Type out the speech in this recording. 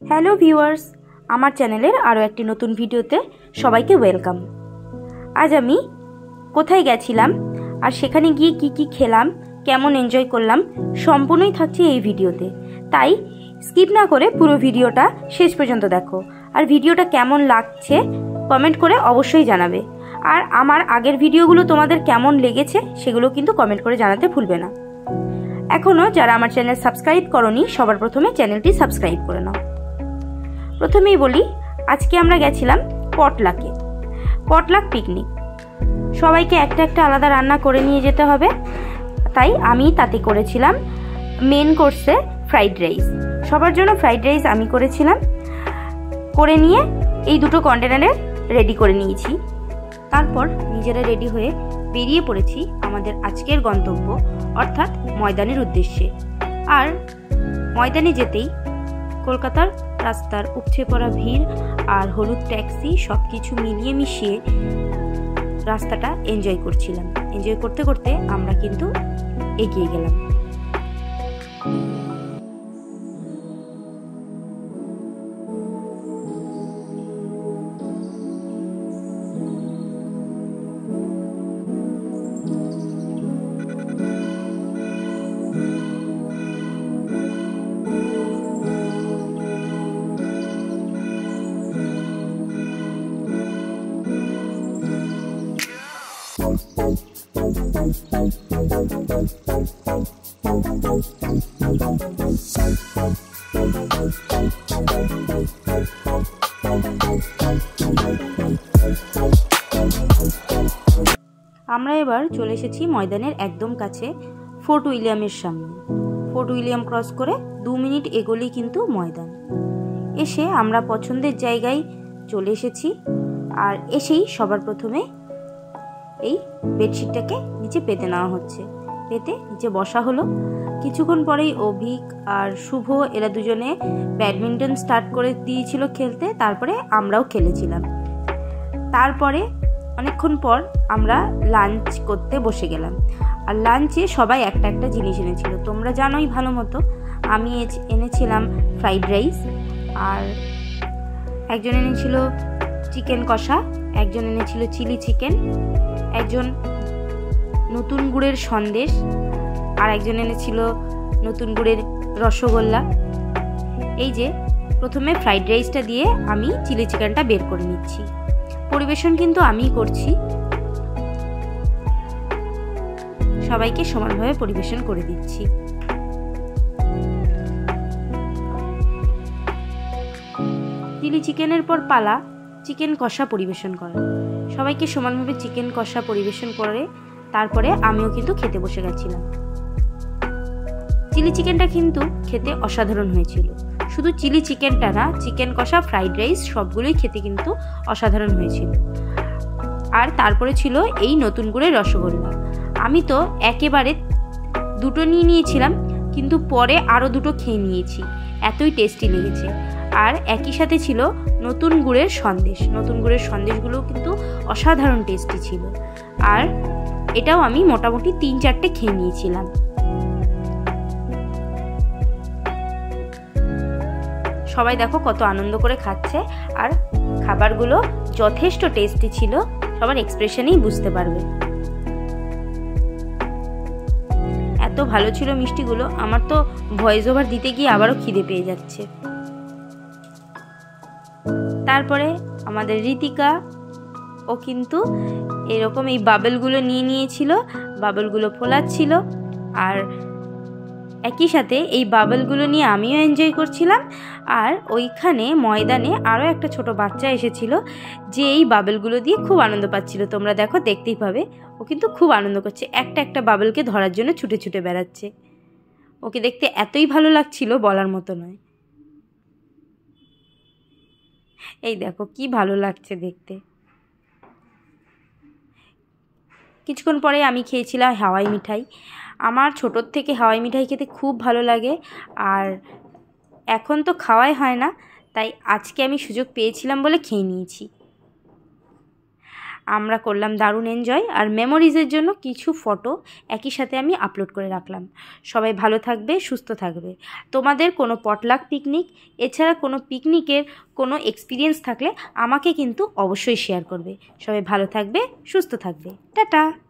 Hello viewers, আমার চ্যানেলের আরও একটি নতুন ভিডিওতে সবাইকে ওয়েলকাম। আজ আমি কোথায় গেছিলাম আর সেখানে গিয়ে কি খেলাম, কেমন এনজয় করলাম সম্পূর্ণই থাকছে এই ভিডিওতে। তাই স্কিপ না করে পুরো ভিডিওটা শেষ পর্যন্ত দেখো। আর ভিডিওটা কেমন লাগছে কমেন্ট করে অবশ্যই জানাবে। আর আমার আগের ভিডিওগুলো তোমাদের কেমন লেগেছে সেগুলো কিন্তু কমেন্ট করে জানাতে ভুলবে না। এখনও যারা আমার চ্যানেল সাবস্ক্রাইব করোনি সবার প্রথমে চ্যানেলটি সাবস্ক্রাইব করে নাও। প্রথমেই বলি, আজকে আমরা গেছিলাম পটলাক পিকনিক। সবাইকে একটা একটা আলাদা রান্না করে নিয়ে যেতে হবে, তাই আমি তাতে করেছিলাম মেন কোর্সে ফ্রাইড রাইস। সবার জন্য ফ্রাইড রাইস আমি করেছিলাম, করে নিয়ে এই দুটো কন্টেনারে রেডি করে নিয়েছি। তারপর নিজেরা রেডি হয়ে বেরিয়ে পড়েছি আমাদের আজকের গন্তব্য অর্থাৎ ময়দানের উদ্দেশ্যে। আর ময়দানে যেতেই কলকাতার রাস্তার উপচে পড়া ভিড় আর হলুদ ট্যাক্সি সব কিছু মিলিয়ে মিশিয়ে রাস্তাটা এনজয় করছিলাম। এনজয় করতে করতে আমরা কিন্তু এগিয়ে গেলাম। আমরা এবার চলে এসেছি ময়দানের একদম কাছে ফোর্ট উইলিয়ামের সামনে। ফোর্ট উইলিয়াম ক্রস করে 2 মিনিট এগোলেই কিন্তু ময়দান। এসে আমরা পছন্দের জায়গায় চলে এসেছি। আর এসেই সবার প্রথমে এই বেডশিটটাকে নিচে পেতে নেওয়া হচ্ছে। পেতে নিচে বসা হলো। কিছুক্ষণ পরেই অভিক আর শুভ এরা দুজনে ব্যাডমিন্টন স্টার্ট করে দিয়েছিল খেলতে। তারপরে আমরাও খেলেছিলাম। তারপরে অনেকক্ষণ পর আমরা লাঞ্চ করতে বসে গেলাম। আর লাঞ্চে সবাই একটা একটা জিনিস এনেছিল, তোমরা জানোই ভালো মতো। আমি এনেছিলাম ফ্রাইড রাইস, আর একজন এনেছিল চিকেন কষা, একজন এনেছিল চিলি চিকেন, একজন নতুন গুড়ের সন্দেশ, আর একজন এনেছিল নতুন গুড়ের রসগোল্লা। এই যে প্রথমে ফ্রাইড রাইসটা দিয়ে আমি চিলি চিকেনটা বের করে নিচ্ছি। পরিবেশন কিন্তু আমিই করছি, সবাইকে সমানভাবে পরিবেশন করে দিচ্ছি। চিলি চিকেনের পর পালা চিকেন কষা পরিবেশন করা। সবাইকে সমানভাবে চিকেন কষা পরিবেশন করে তারপরে আমিও কিন্তু খেতে বসে গেছিলাম। চিলি চিকেনটা কিন্তু খেতে অসাধারণ হয়েছিল। শুধু চিলি চিকেনটা না, চিকেন কষা, ফ্রাইড রাইস সবগুলোই খেতে কিন্তু অসাধারণ হয়েছিল। আর তারপরে ছিল এই নতুন গুড়ের রসগোল্লা। আমি তো একেবারে দুটো নিয়ে নিয়েছিলাম, কিন্তু পরে আরও দুটো খেয়ে নিয়েছি, এতই টেস্টি লেগেছে। আর একই সাথে ছিল নতুন গুড়ের সন্দেশ। নতুন গুড়ের সন্দেশগুলো কিন্তু অসাধারণ টেস্টি ছিল। আর এটাও আমি মোটামুটি 3-4টে খেয়ে নিয়েছিলাম। সবাই দেখো কত আনন্দ করে খাচ্ছে। আর খাবারগুলো যথেষ্ট টেস্টি ছিল, সবার এক্সপ্রেশনেই বুঝতে পারবে। এত ভালো ছিল মিষ্টিগুলো, আমার তো ভয়েস ওভার দিতে গিয়ে আবারও খিদে পেয়ে যাচ্ছে। তারপরে আমাদের ঋতিকা ও কিন্তু এরকম এই বাবেলগুলো নিয়ে নিয়েছিল, বাবেলগুলো ফোলাচ্ছিল। আর একই সাথে এই বাবেলগুলো নিয়ে আমিও এনজয় করছিলাম। আর ওইখানে ময়দানে আরও একটা ছোট বাচ্চা এসেছিল যে এই বাবেলগুলো দিয়ে খুব আনন্দ পাচ্ছিল। তোমরা দেখো, দেখতেই পাবে, ও কিন্তু খুব আনন্দ করছে, একটা একটা বাবেলকে ধরার জন্য ছুটে ছুটে বেড়াচ্ছে। ওকে দেখতে এতই ভালো লাগছিল বলার মতো নয়। এই দেখো কি ভালো লাগছে দেখতে। কিছুক্ষণ পরে আমি খেয়েছিলাম হাওয়াই মিঠাই। আমার ছোটোর থেকে হাওয়াই মিঠাই খেতে খুব ভালো লাগে, আর এখন তো খাওয়াই হয় না, তাই আজকে আমি সুযোগ পেয়েছিলাম বলে খেয়ে নিয়েছি। আমরা করলাম দারুণ এনজয়, আর মেমোরিজের জন্য কিছু ফটো একই সাথে আমি আপলোড করে রাখলাম। সবাই ভালো থাকবে, সুস্থ থাকবে। তোমাদের কোনো পটলাক পিকনিক এছাড়া কোনো পিকনিকের কোনো এক্সপিরিয়েন্স থাকলে আমাকে কিন্তু অবশ্যই শেয়ার করবে। সবাই ভালো থাকবে, সুস্থ থাকবে। টাটা।